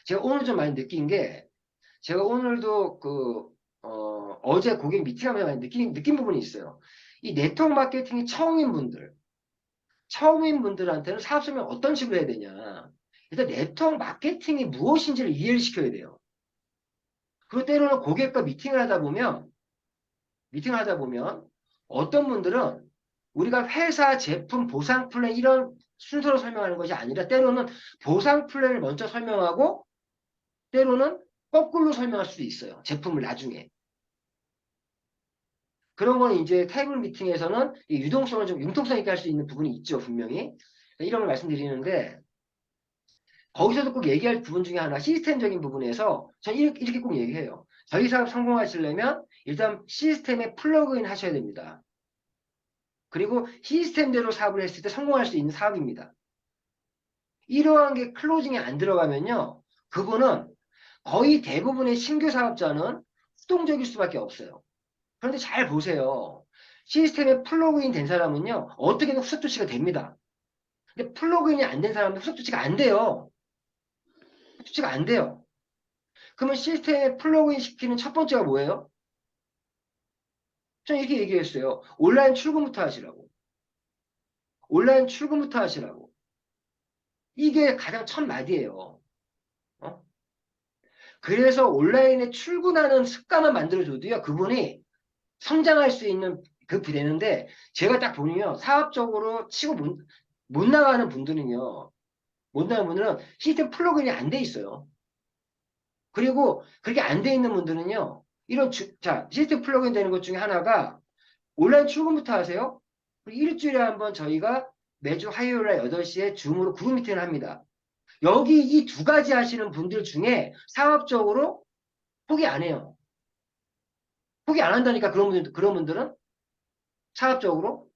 제가 오늘 좀 많이 느낀 게, 제가 오늘도 어제 고객 미팅하면서 많이 느낀 부분이 있어요. 이 네트워크 마케팅이 처음인 분들한테는 사업 설명 어떤 식으로 해야 되냐. 일단 네트워크 마케팅이 무엇인지를 이해를 시켜야 돼요. 그리고 때로는 고객과 미팅을 하다 보면 어떤 분들은 우리가 회사 제품 보상 플랜 이런 순서로 설명하는 것이 아니라 때로는 보상 플랜을 먼저 설명하고 때로는 거꾸로 설명할 수도 있어요. 제품을 나중에. 그런 건 이제 테이블 미팅에서는 이 유동성을 좀 융통성 있게 할 수 있는 부분이 있죠, 분명히. 이런 걸 말씀드리는데 거기서도 꼭 얘기할 부분 중에 하나 시스템적인 부분에서 저는 이렇게 꼭 얘기해요. 저희 사업 성공하시려면 일단 시스템에 플러그인 하셔야 됩니다. 그리고 시스템대로 사업을 했을 때 성공할 수 있는 사업입니다. 이러한 게 클로징에 안 들어가면요. 그분은 거의 대부분의 신규 사업자는 수동적일 수밖에 없어요. 그런데 잘 보세요. 시스템에 플러그인 된 사람은요. 어떻게든 후속 조치가 됩니다. 근데 플러그인이 안 된 사람은 후속 조치가 안 돼요. 조치가 안 돼요. 그러면 시스템에 플러그인 시키는 첫 번째가 뭐예요? 저는 이렇게 얘기했어요. 온라인 출근부터 하시라고. 온라인 출근부터 하시라고. 이게 가장 첫 마디예요. 어? 그래서 온라인에 출근하는 습관만 만들어줘도요, 그분이 성장할 수 있는 그렇게 되는데, 제가 딱 보면요, 사업적으로 치고 못 나가는 분들은요, 못 나가는 분들은 시스템 플러그인이 안 돼 있어요. 그리고 그렇게 안 돼 있는 분들은요, 자, 시스템 플러그인 되는 것 중에 하나가 온라인 출근부터 하세요. 일주일에 한번 저희가 매주 화요일 날 8시에 줌으로 그룹 미팅을 합니다. 여기 이 두 가지 하시는 분들 중에 사업적으로 포기 안 해요. 포기 안 한다니까 그런 분들은 사업적으로.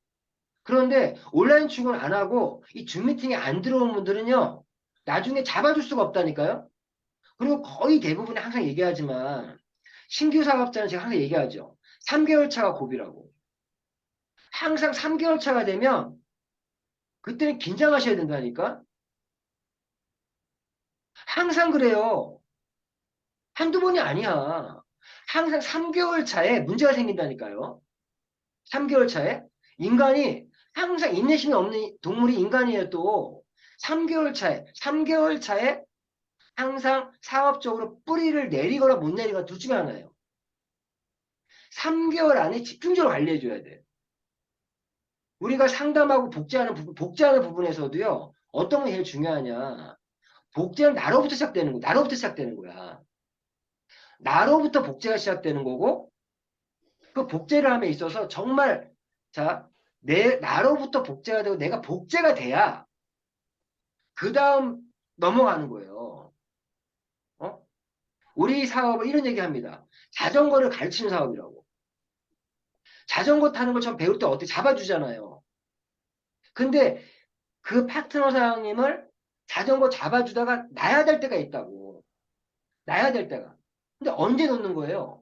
그런데 온라인 출근 안 하고 이 줌 미팅에 안 들어온 분들은요. 나중에 잡아줄 수가 없다니까요. 그리고 거의 대부분이 항상 얘기하지만 신규 사업자는 제가 항상 얘기하죠. 3개월 차가 고비라고. 항상 3개월 차가 되면 그때는 긴장하셔야 된다니까. 항상 그래요. 한두 번이 아니야. 항상 3개월 차에 문제가 생긴다니까요. 3개월 차에 인간이 항상 인내심이 없는 동물이 인간이에요. 또 3개월 차에 항상 사업적으로 뿌리를 내리거나 못 내리거나 둘 중에 하나예요. 3개월 안에 집중적으로 관리해줘야 돼. 우리가 상담하고 복제하는 부분에서도요. 어떤 게 제일 중요하냐. 복제는 나로부터 시작되는 거야. 나로부터 복제가 시작되는 거고 그 복제를 함에 있어서 정말 자, 나로부터 복제가 되고 내가 복제가 돼야 그 다음 넘어가는 거예요. 어? 우리 사업은 이런 얘기 합니다. 자전거를 가르치는 사업이라고. 자전거 타는 걸 처음 배울 때 어떻게 잡아주잖아요. 근데 그 파트너 사장님을 자전거 잡아주다가 놔야 될 때가 있다고. 놔야 될 때가. 근데 언제 놓는 거예요?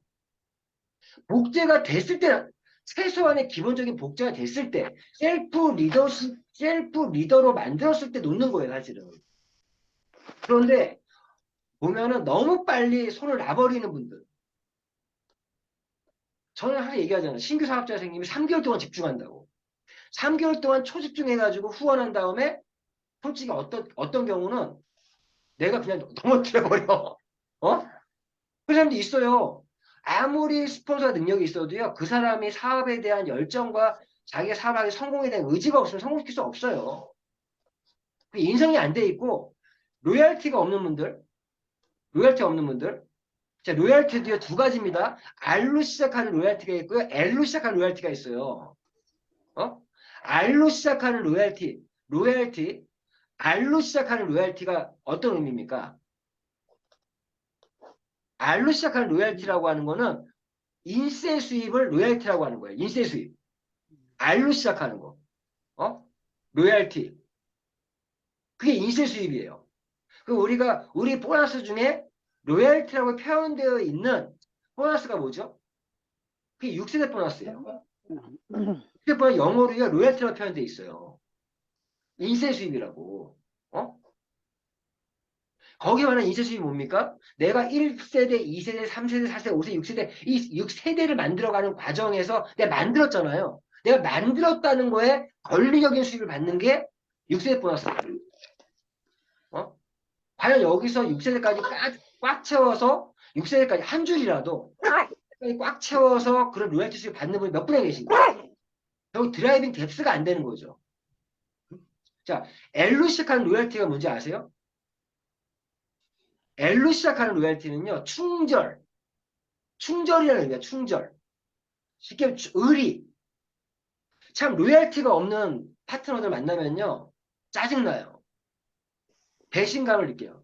복제가 됐을 때, 최소한의 기본적인 복제가 됐을 때, 셀프 리더로 만들었을 때 놓는 거예요, 사실은. 그런데 보면은 너무 빨리 손을 놔버리는 분들. 저는 항상 얘기하잖아요. 신규 사업자 생기면 3개월 동안 집중한다고. 3개월 동안 초집중해가지고 후원한 다음에 솔직히 어떤 경우는 내가 그냥 넘어뜨려버려. 어? 그 사람도 있어요. 아무리 스폰서 능력이 있어도요. 그 사람이 사업에 대한 열정과 자기 사업의 성공에 대한 의지가 없으면 성공시킬 수 없어요. 그 인성이 안 돼 있고 로열티가 없는 분들. 자, 로열티도요 두 가지입니다. R로 시작하는 로열티가 있고요. L로 시작하는 로열티가 있어요. 어? R로 시작하는 로열티, R로 시작하는 로열티가 어떤 의미입니까? R로 시작하는 로열티라고 하는 거는 인세 수입을 로열티라고 하는 거예요. 인세 수입. R로 시작하는 거. 어? 로열티. 그게 인세 수입이에요. 그 우리 보너스 중에 로열티라고 표현되어 있는 보너스가 뭐죠? 그게 6세대 보너스예요. 6세대 보너스 영어로요. 로열티라고 표현되어 있어요. 인세 수입이라고. 어? 거기에 관한 인쇄술이 뭡니까? 내가 1세대, 2세대, 3세대, 4세대, 5세대, 6세대, 이 6세대를 만들어가는 과정에서 내가 만들었잖아요. 내가 만들었다는 거에 권리적인 수익을 받는 게 6세대 보너스. 어? 과연 여기서 6세대까지 꽉 채워서 6세대까지 한 줄이라도 꽉 채워서 그런 로열티 수익 받는 분이 몇 분에 계신가? 결국 드라이빙 뎁스가 안 되는 거죠. 자, L로 시작하는 로열티가 뭔지 아세요? L로 시작하는 로열티는요, 충절이라는 의미야, 충절. 쉽게 말하면 의리. 참, 로열티가 없는 파트너들 만나면요, 짜증나요. 배신감을 느껴요.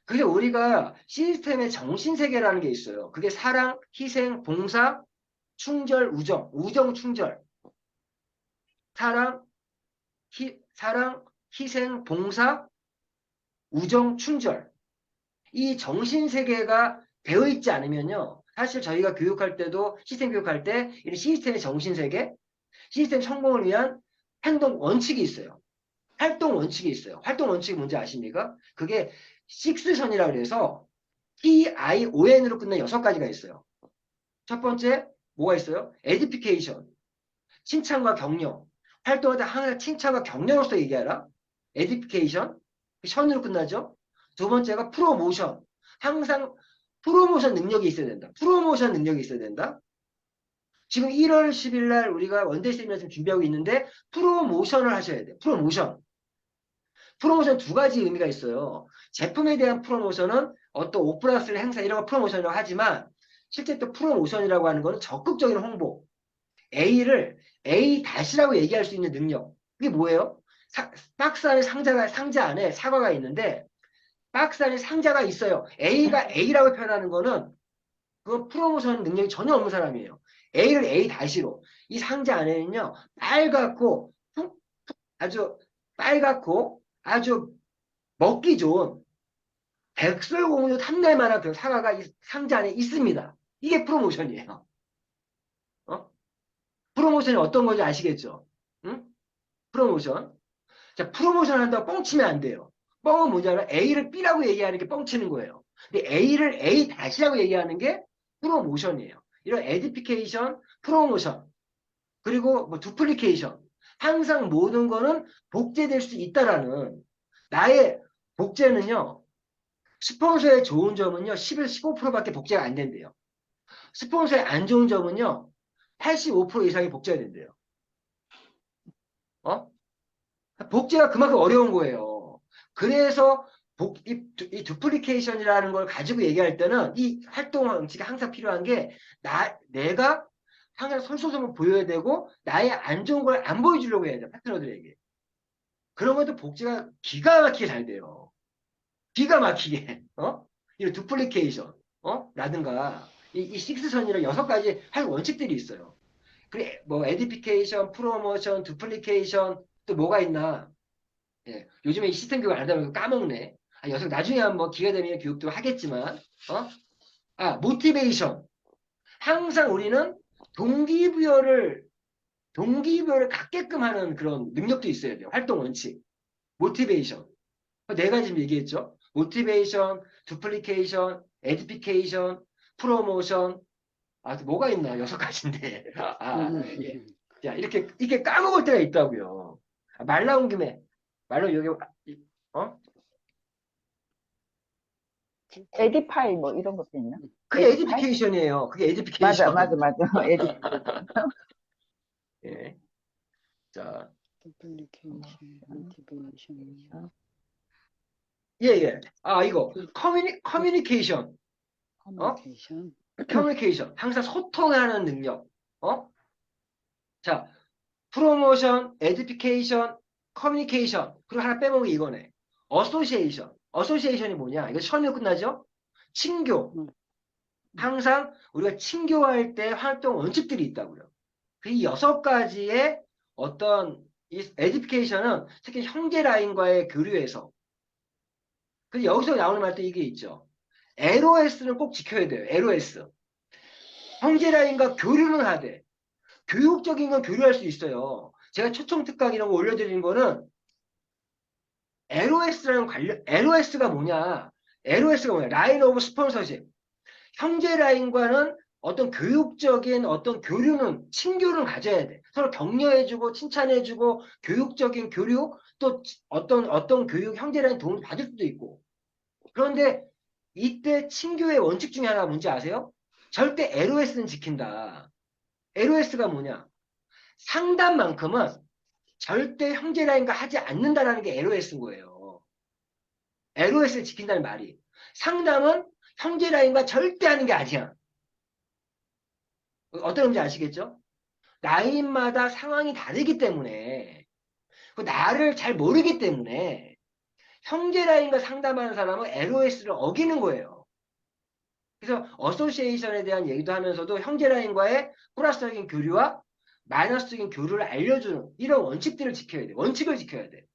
그게 우리가 시스템의 정신세계라는 게 있어요. 그게 사랑, 희생, 봉사, 충절, 우정, 우정, 충절. 사랑, 희생, 봉사, 우정, 충절. 이 정신세계가 되어 있지 않으면요. 사실 저희가 교육할 때도 시스템 교육할 때 이런 시스템의 정신세계, 시스템 성공을 위한 행동 원칙이 있어요. 활동 원칙이 있어요. 활동 원칙이 뭔지 아십니까? 그게 식스선이라고 해서 TION으로 끝나는 6가지가 있어요. 첫 번째 뭐가 있어요? 에디피케이션, 칭찬과 격려. 활동할 때 항상 칭찬과 격려로서 얘기하라. 에디피케이션, 션으로 끝나죠. 두 번째가 프로모션. 항상 프로모션 능력이 있어야 된다. 프로모션 능력이 있어야 된다. 지금 1월 10일 날 우리가 원데이 세미나 지금 준비하고 있는데 프로모션을 하셔야 돼요. 프로모션. 프로모션 두 가지 의미가 있어요. 제품에 대한 프로모션은 어떤 오프라스 행사 이런 거 프로모션이라고 하지만 실제 또 프로모션이라고 하는 거는 적극적인 홍보. A를 A-라고 얘기할 수 있는 능력. 그게 뭐예요? 박스 안에 상자 안에 사과가 있는데 박스 안에 상자가 있어요. A가 A라고 표현하는 거는 그 프로모션 능력이 전혀 없는 사람이에요. A를 A-로. 이 상자 안에는요, 아주 빨갛고 아주 먹기 좋은 백설공주 탐낼 만한 그 사과가 이 상자 안에 있습니다. 이게 프로모션이에요. 어? 프로모션이 어떤 건지 아시겠죠? 응? 프로모션. 자, 프로모션 한다고 뻥치면 안 돼요. 뻥은 뭐냐면 A를 B라고 얘기하는 게 뻥치는 거예요. 근데 A를 A-라고 얘기하는 게 프로모션이에요. 이런 에디피케이션, 프로모션, 그리고 뭐 두플리케이션. 항상 모든 거는 복제될 수 있다라는 나의 복제는요. 스폰서의 좋은 점은요. 11, 15%밖에 복제가 안 된대요. 스폰서의 안 좋은 점은요. 85% 이상이 복제가 된대요. 어? 복제가 그만큼 어려운 거예요. 그래서 이 두플리케이션이라는 걸 가지고 얘기할 때는 이 활동 방식이 항상 필요한 게 내가 항상 솔선수범을 보여야 되고 나의 안 좋은 걸 안 보여주려고 해야 돼 파트너들에게. 그런 것도 복제가 기가 막히게 잘 돼요. 기가 막히게. 이런 두플리케이션 라든가 이 식스선이랑 6가지 할 원칙들이 있어요. 그래 뭐 에디피케이션, 프로모션, 두플리케이션 또 뭐가 있나? 예, 요즘에 이 시스템 교육을 안 하다 보니까 까먹네. 나중에 한번 기회 되면 교육도 하겠지만, 모티베이션. 항상 우리는 동기부여를, 동기부여를 갖게끔 하는 그런 능력도 있어야 돼요. 활동 원칙. 모티베이션. 4가지 지금 얘기했죠. 모티베이션, 두플리케이션, 에디피케이션, 프로모션. 또 뭐가 있나? 6가지인데. 예. 자, 이렇게 까먹을 때가 있다고요. 말 나온 김에, 말로 여기, 어? 에디파이 뭐 이런 것도 있나? 그게 에디파이? 에디피케이션이에요. 그게 맞아, 에디피케이션. 맞아, 맞아. 에디파이. 예. 자, 애플리케이션, 모티베이션, 예, 예. 이거. 커뮤니케이션. 커뮤니케이션. 커뮤니케이션. 항상 소통하는 능력. 자, 프로모션, 에디피케이션, 커뮤니케이션. 그리고 하나 빼먹은 게 이거네. 어소시에이션. 어소시에이션이 뭐냐? 이거 처음에 끝나죠? 친교. 항상 우리가 친교할 때 활동 원칙들이 있다고요. 이 6가지의 어떤 이 에듀케이션은 특히 형제 라인과의 교류에서 근데 여기서 나오는 말도 이게 있죠. LOS는 꼭 지켜야 돼요. LOS. 형제 라인과 교류는 하되 교육적인 건 교류할 수 있어요. 제가 초청 특강 이런 거 올려드리는 거는 LOS가 뭐냐? LOS가 뭐냐? 라인 오브 스폰서십. 형제 라인과는 어떤 교육적인 어떤 교류는, 친교는 가져야 돼. 서로 격려해주고, 칭찬해주고, 교육적인 교류, 또 어떤 교육, 형제 라인 도움을 받을 수도 있고. 그런데 이때 친교의 원칙 중에 하나가 뭔지 아세요? 절대 LOS는 지킨다. LOS가 뭐냐? 상담만큼은 절대 형제 라인과 하지 않는다라는 게 LOS인 거예요. LOS를 지킨다는 말이. 상담은 형제 라인과 절대 하는 게 아니야. 어떤 건지 아시겠죠? 라인마다 상황이 다르기 때문에, 그 나를 잘 모르기 때문에 형제 라인과 상담하는 사람은 LOS를 어기는 거예요. 그래서 어소시에이션에 대한 얘기도 하면서도 형제 라인과의 플러스적인 교류와 마이너스적인 교류를 알려주는 이런 원칙들을 지켜야 돼. 원칙을 지켜야 돼.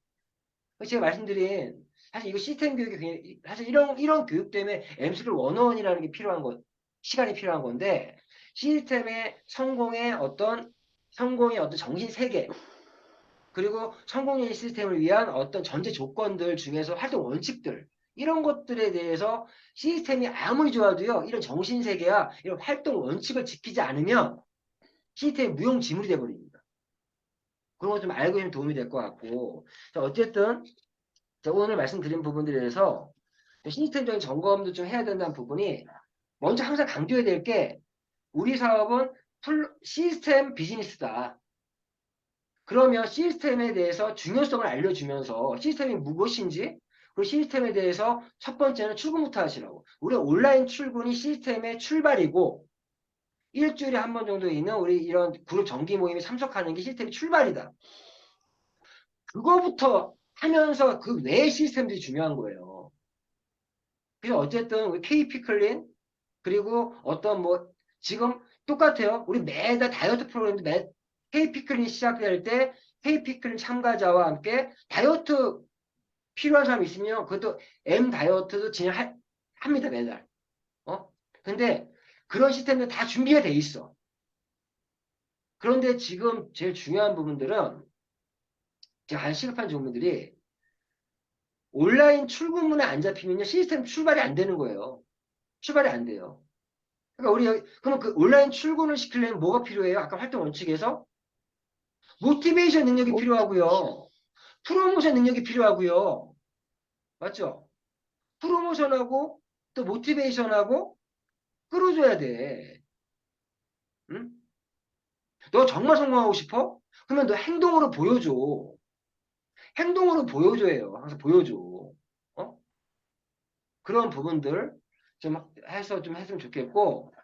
제가 말씀드린 사실 이거 시스템 교육이 굉장히, 사실 이런 교육 때문에 M3 101이라는 게 필요한 거, 시간이 필요한 건데, 시스템의 성공의 어떤 정신 세계, 그리고 성공적인 시스템을 위한 어떤 전제 조건들 중에서 활동 원칙들, 이런 것들에 대해서 시스템이 아무리 좋아도요, 이런 정신 세계와 이런 활동 원칙을 지키지 않으면 시스템이 무용지물이 돼버립니다. 그런 거 좀 알고 있는 도움이 될 것 같고, 자, 어쨌든 제가 오늘 말씀드린 부분들에 대해서 시스템적인 점검도 좀 해야 된다는 부분이, 먼저 항상 강조해야 될 게, 우리 사업은 시스템 비즈니스다. 그러면 시스템에 대해서 중요성을 알려주면서 시스템이 무엇인지, 그리고 시스템에 대해서 첫 번째는 출근부터 하시라고. 우리 온라인 출근이 시스템의 출발이고, 일주일에 한 번 정도 있는 우리 이런 그룹 정기 모임에 참석하는 게 시스템의 출발이다. 그거부터 하면서 그 외의 시스템들이 중요한 거예요. 그래서 어쨌든 우리 KP 클린, 그리고 어떤 뭐 지금 똑같아요. 우리 매달 다이어트 프로그램도 KP 클린 시작될 때 KP 클린 참가자와 함께 다이어트 필요한 사람 있으면 그것도 M 다이어트도 진행합니다, 매달. 근데 그런 시스템들 다 준비가 돼 있어. 그런데 지금 제일 중요한 부분들은, 제가 한 시급한 부분들이, 온라인 출근문에 안 잡히면요, 시스템 출발이 안 되는 거예요. 출발이 안 돼요. 그러니까 그러면 그 온라인 출근을 시키려면 뭐가 필요해요? 아까 활동 원칙에서 모티베이션 능력이 필요하고요. 프로모션 능력이 필요하고요. 맞죠? 프로모션하고 또 모티베이션하고 끌어줘야 돼. 응? 너 정말 성공하고 싶어? 그러면 너 행동으로 보여줘. 행동으로 보여줘요. 항상 보여줘. 어? 그런 부분들 좀 해서 좀 했으면 좋겠고,